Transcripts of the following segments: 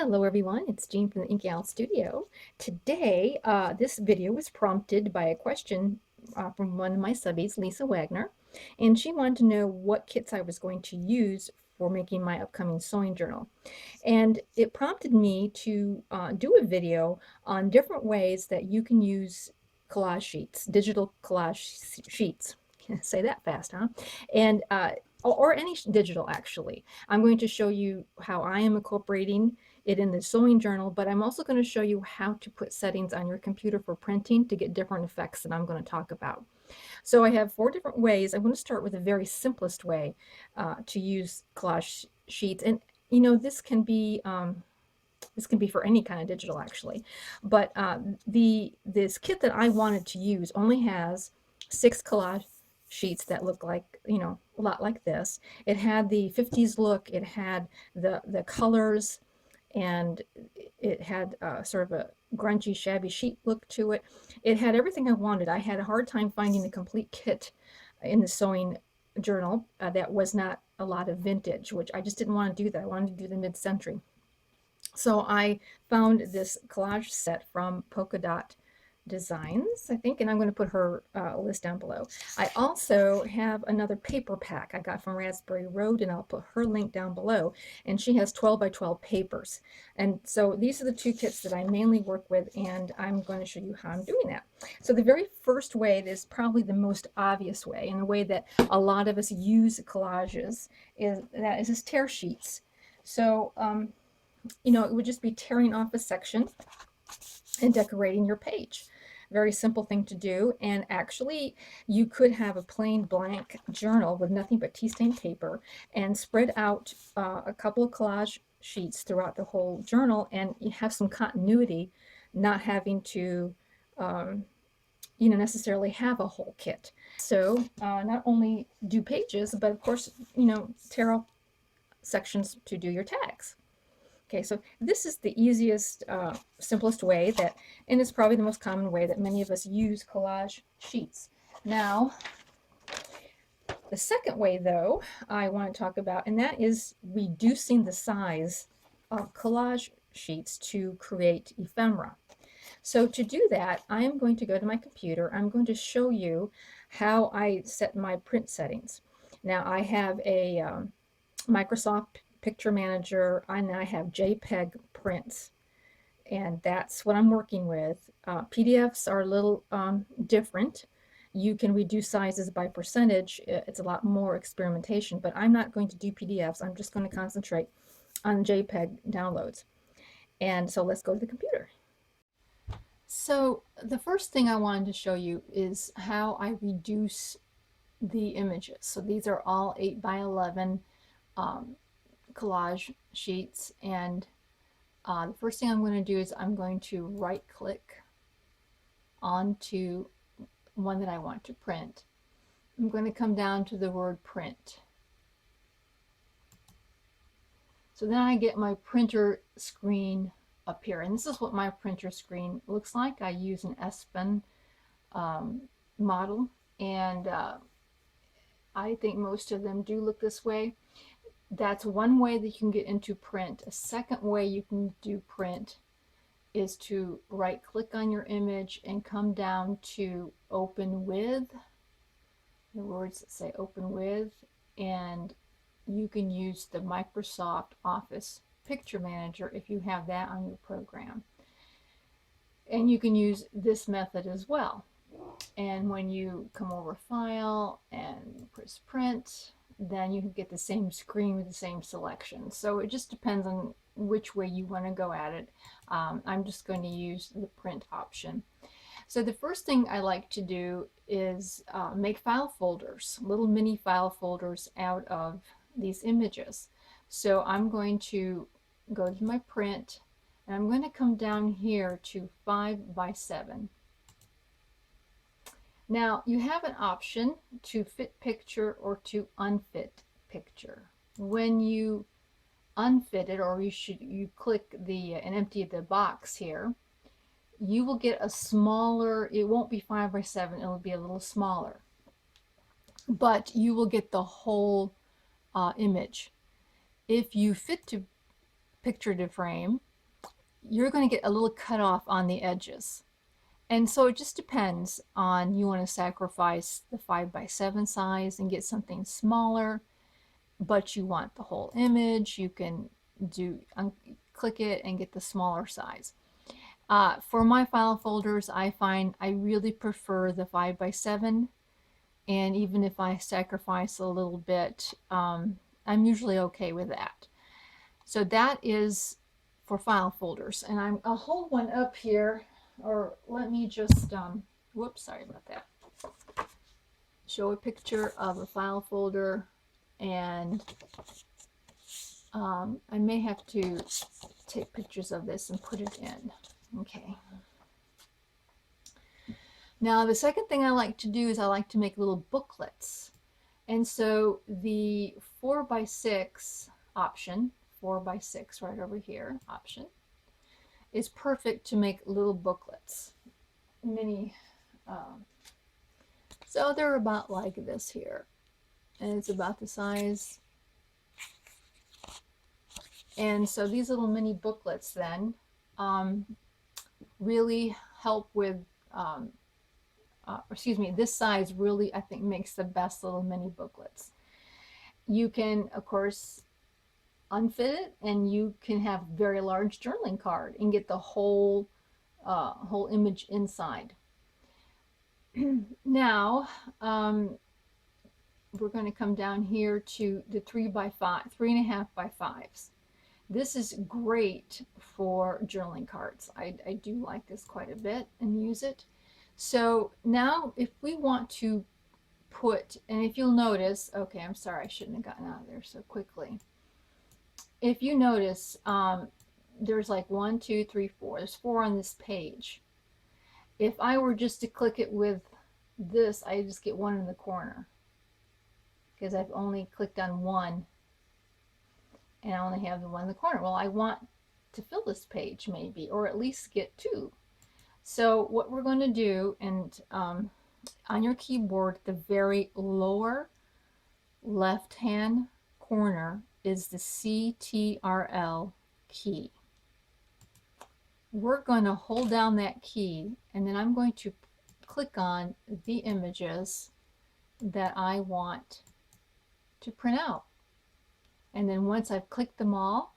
Hello everyone, it's Jean from the Inky Owl Studio. Today, this video was prompted by a question from one of my subbies, Lisa Wagner, and she wanted to know what kits I was going to use for making my upcoming sewing journal. And it prompted me to do a video on different ways that you can use collage sheets, digital collage sheets. Can't say that fast, huh? And or any digital actually. I'm going to show you how I am incorporating it in the sewing journal, but I'm also going to show you how to put settings on your computer for printing to get different effects that I'm going to talk about. So I have 4 different ways. I'm going to start with the very simplest way to use collage sheets. And you know, this can be for any kind of digital actually, but this kit that I wanted to use only has 6 collage sheets that look like, you know, a lot like this. It had the 50s look, it had the colors, and it had sort of a grungy, shabby sheet look to it. It had everything I wanted. I had a hard time finding a complete kit in the sewing journal that was not a lot of vintage, which I just didn't want to do that. I wanted to do the mid-century. So I found this collage set from Polka Dot Designs, I think, and I'm going to put her list down below. I also have another paper pack I got from Raspberry Road, and I'll put her link down below, and she has 12 by 12 papers. And so these are the 2 kits that I mainly work with, and I'm going to show you how I'm doing that. So the very first way is probably the most obvious way, and the way that a lot of us use collages is this tear sheets. So you know, it would just be tearing off a section and decorating your page. Very simple thing to do. And actually, you could have a plain blank journal with nothing but tea stained paper and spread out a couple of collage sheets throughout the whole journal, and you have some continuity, not having to you know, necessarily have a whole kit. So not only do pages, but of course, you know, tear off sections to do your tags. Okay, so this is the easiest, simplest way that, and it's probably the most common way that many of us use collage sheets. Now, the second way, though, I want to talk about, and that is reducing the size of collage sheets to create ephemera. So to do that, I am going to go to my computer. I'm going to show you how I set my print settings. Now, I have a Microsoft Picture Manager, and I have JPEG prints, and that's what I'm working with. PDFs are a little different. You can reduce sizes by percentage. It's a lot more experimentation, but I'm not going to do PDFs. I'm just going to concentrate on JPEG downloads. And so let's go to the computer. So the first thing I wanted to show you is how I reduce the images. So these are all 8 by 11 collage sheets, and the first thing I'm going to do is I'm going to right click onto one that I want to print. I'm going to come down to the word print. So then I get my printer screen up here, and this is what my printer screen looks like. I use an Espen model, and I think most of them do look this way. That's one way that you can get into print. A second way you can do print is to right click on your image and come down to open with, the words that say open with, and you can use the Microsoft Office Picture Manager if you have that on your program. And you can use this method as well. And when you come over File and press Print, then you can get the same screen with the same selection. So it just depends on which way you want to go at it. I'm just going to use the print option. So the first thing I like to do is make file folders, little mini file folders out of these images. So I'm going to go to my print, and I'm going to come down here to 5 by 7. Now, you have an option to fit picture or to unfit picture. When you unfit it, or you click and empty the box here, you will get a smaller, it won't be 5 by 7, it'll be a little smaller. But you will get the whole image. If you fit to picture to frame, you're going to get a little cut off on the edges. And so it just depends on, you want to sacrifice the 5x7 size and get something smaller, but you want the whole image, you can click it and get the smaller size. For my file folders, I find I really prefer the 5x7, and even if I sacrifice a little bit, I'm usually okay with that. So that is for file folders, and I'll hold one up here, or let me just, whoops, sorry about that. Show a picture of a file folder, and I may have to take pictures of this and put it in. Okay. Now the second thing I like to do is I like to make little booklets. And so the 4x6 option, 4x6 right over here option, is perfect to make little booklets. Mini, so they're about like this here. And it's about the size. And so these little mini booklets then really help with, excuse me, this size really, I think, makes the best little mini booklets. You can, of course, unfit it, and you can have very large journaling card and get the whole image inside. Now, we're going to come down here to the 3x5, 3.5x5s. This is great for journaling cards. I do like this quite a bit and use it. So now if we want to put, and if you'll notice, okay, I'm sorry, I shouldn't have gotten out of there so quickly. If you notice, there's like 1, 2, 3, 4. There's 4 on this page. If I were just to click it with this, I just get 1 in the corner, because I've only clicked on 1 and I only have the 1 in the corner. Well, I want to fill this page maybe, or at least get 2. So what we're going to do, and on your keyboard, the very lower left hand corner is the CTRL key. We're going to hold down that key, and then I'm going to click on the images that I want to print out. And then once I've clicked them all,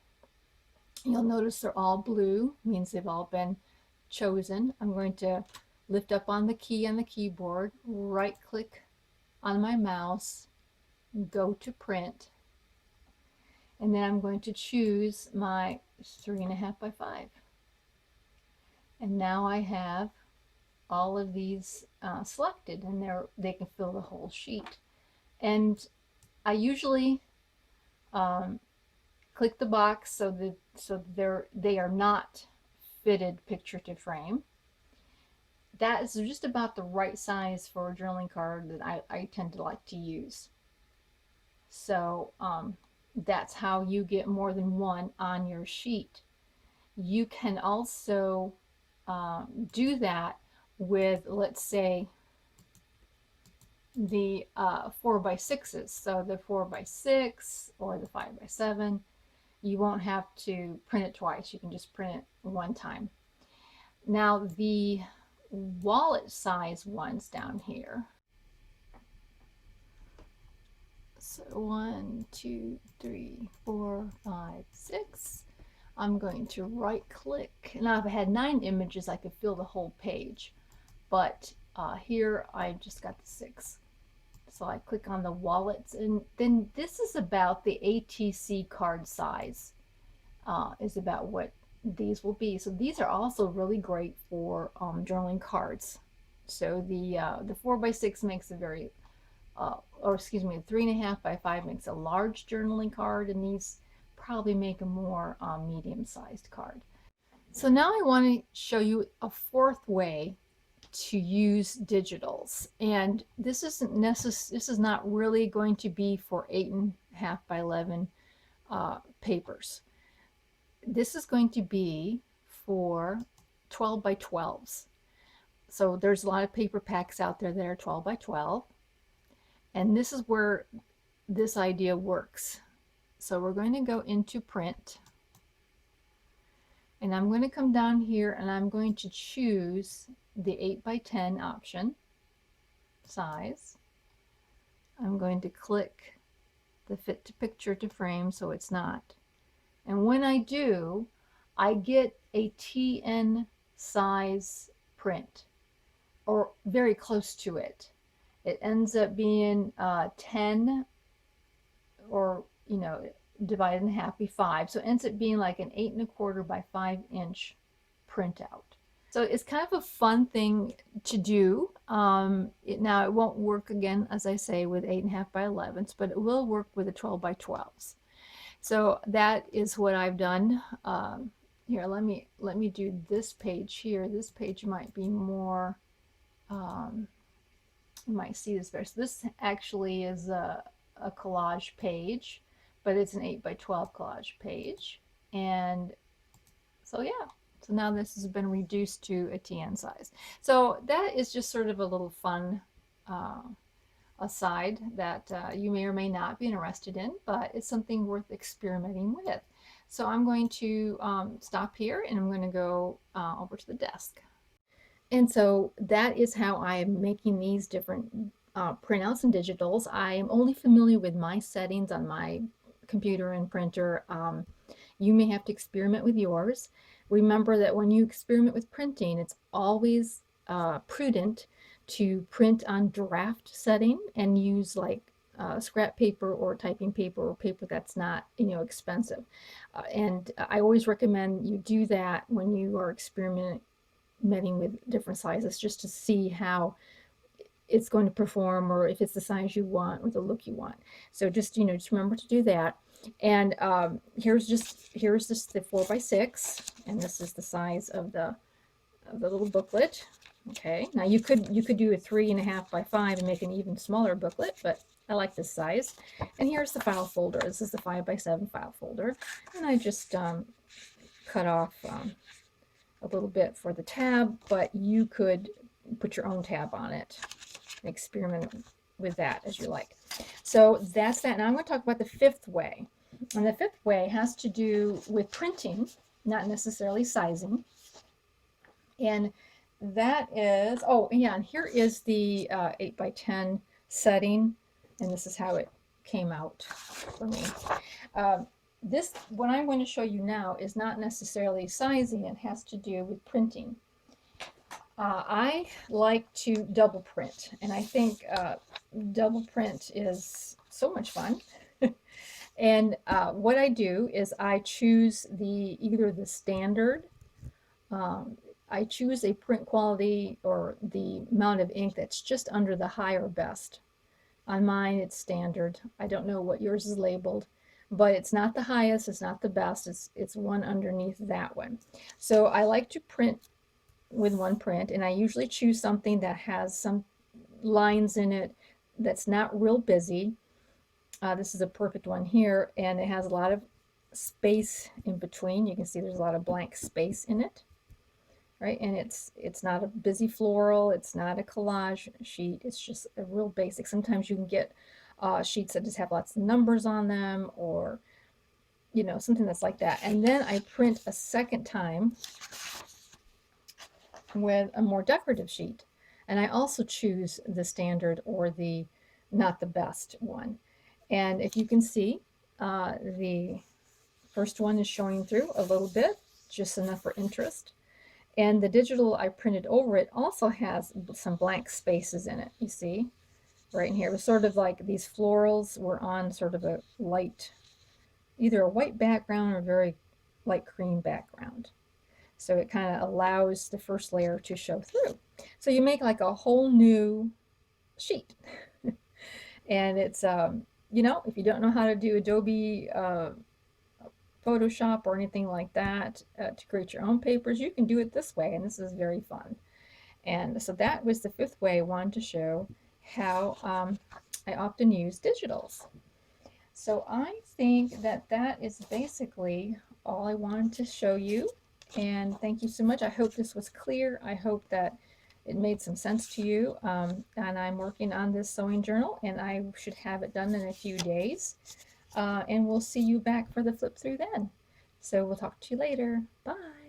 you'll notice they're all blue, means they've all been chosen. I'm going to lift up on the key on the keyboard, right click on my mouse, go to print, and then I'm going to choose my 3.5x5. And now I have all of these selected, and they can fill the whole sheet. And I usually click the box so they are not fitted picture to frame. That is just about the right size for a journaling card that I tend to like to use. So that's how you get more than one on your sheet. You can also do that with, let's say, the 4x6s. So the 4x6 or the 5x7, you won't have to print it twice. You can just print it one time. Now the wallet size ones down here. So 1, 2, 3, 4, 5, 6. I'm going to right click. Now if I had 9 images, I could fill the whole page, but here I just got the 6. So I click on the wallets, and then this is about the ATC card size, is about what these will be. So these are also really great for journaling cards. So the 4x6 makes a very, or excuse me, the 3.5x5 makes a large journaling card, and these probably make a more medium-sized card. So now I want to show you a fourth way to use digitals, and this isn't necessary. This is not really going to be for 8.5 by 11 papers. This is going to be for 12 by 12s. So there's a lot of paper packs out there that are 12 by 12, and this is where this idea works. So we're going to go into print, and And I'm going to come down here and I'm going to choose the 8x10 option size. I'm going to click the fit to picture to frame so it's not. And when I do, I get a TN size print, or very close to it. It ends up being 10, or divided in half be 5, so it ends up being like an 8 1/4 by 5-inch printout. So it's kind of a fun thing to do. Now it won't work, again, as I say, with 8 1/2 by 11s, but it will work with a 12 by 12s. So that is what I've done. Here, let me do this page here. This page might be more, you might see this better. So this actually is a collage page, but it's an 8 by 12 collage page. And so yeah, so now this has been reduced to a TN size. So that is just sort of a little fun aside that you may or may not be interested in, but it's something worth experimenting with. So I'm going to stop here, and I'm going to go over to the desk. And so that is how I'm making these different printouts and digitals. I am only familiar with my settings on my computer and printer. You may have to experiment with yours. Remember that when you experiment with printing, it's always prudent to print on draft setting and use like scrap paper or typing paper or paper that's not expensive. And I always recommend you do that when you are experimenting with different sizes, just to see how it's going to perform, or if it's the size you want or the look you want. So just just remember to do that. And here's just the 4x6, and this is the size of the little booklet. Okay, now you could do a 3 1/2 by 5 and make an even smaller booklet, but I like this size. And here's the file folder. This is the 5x7 file folder, and I just cut off a little bit for the tab, but you could put your own tab on it and experiment with that as you like. So that's that. Now I'm going to talk about the 5th way. And the 5th way has to do with printing, not necessarily sizing. And that is, oh yeah, and here is the 8x10 setting, and this is how it came out for me. This, what I'm going to show you now, is not necessarily sizing. It has to do with printing. I like to double print, and I think double print is so much fun. And what I do is I choose either the standard, I choose a print quality or the amount of ink that's just under the high or best. On mine it's standard. I don't know what yours is labeled, but it's not the highest, it's not the best, it's one underneath that one. So I like to print with one print, and I usually choose something that has some lines in it that's not real busy. This is a perfect one here, and it has a lot of space in between. You can see there's a lot of blank space in it, right? And it's not a busy floral, it's not a collage sheet, it's just a real basic. Sometimes you can get sheets that just have lots of numbers on them, or something that's like that. And then I print a second time with a more decorative sheet, and I also choose the standard or the not the best one. And if you can see, the first one is showing through a little bit, just enough for interest. And the digital I printed over it also has some blank spaces in it. You see right in here, it was sort of like these florals were on sort of a light, either a white background or very light cream background. So it kind of allows the first layer to show through. So you make like a whole new sheet. And it's, if you don't know how to do Adobe Photoshop or anything like that to create your own papers, you can do it this way, and this is very fun. And so that was the 5th way I wanted to show how I often use digitals. So I think that is basically all I wanted to show you, and thank you so much. I hope this was clear. I hope that it made some sense to you. And I'm working on this sewing journal, and I should have it done in a few days. And we'll see you back for the flip through then. So we'll talk to you later. Bye.